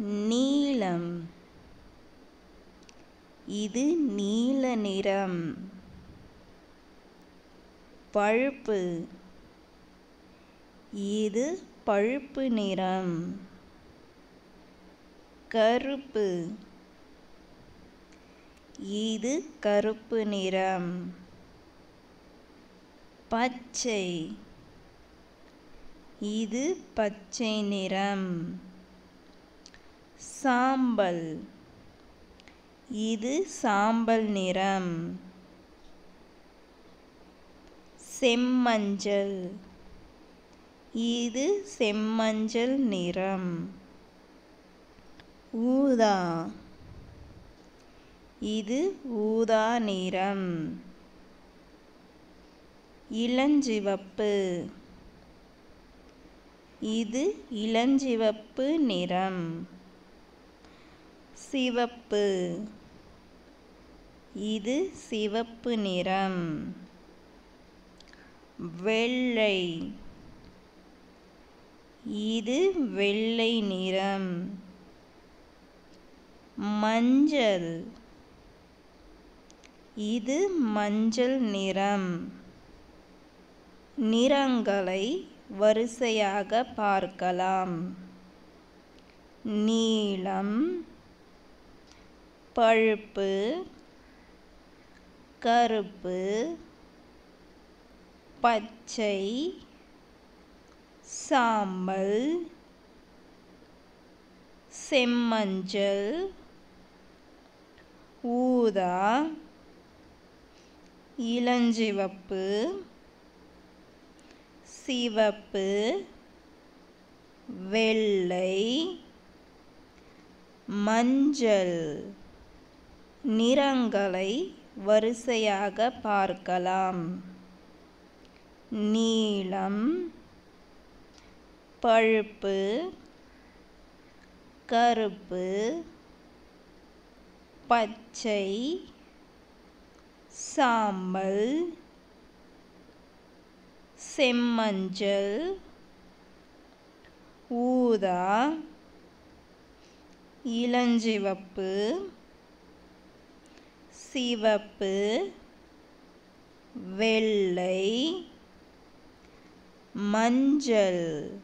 நீலம். இது நீல நிறம். பழுப்பு. இது பழுப்பு நிறம். கருப்பு. இது கருப்பு நிறம். பச்சை. இது பச்சை நிறம். சாம்பல். இது சாம்பல் நிறம். செம்மஞ்சள். இது செம்மஞ்சள் நிறம். ஊதா. இது ஊதா நிறம். இளஞ்சிவப்பு. இது இளஞ்சிவப்பு நிறம். சிவப்பு. இது சிவப்பு நிறம். வெள்ளை. இது வெள்ளை நிறம். மஞ்சள். இது மஞ்சள் நிறம். நிறங்களை வரிசையாக பார்க்கலாம். நீலம், பழுப்பு, கருப்பு, பச்சை, சாம்பல், செம்மஞ்சள், ஊதா, இளஞ்சிவப்பு, சிவப்பு, வெள்ளை, மஞ்சள் நிறங்களை வரிசையாக பார்க்கலாம். நீலம், பழுப்பு, கருப்பு, பச்சை, சாம்பல், செம்மஞ்சள், ஊதா, இளஞ்சிவப்பு, சிவப்பு, வெள்ளை, மஞ்சள்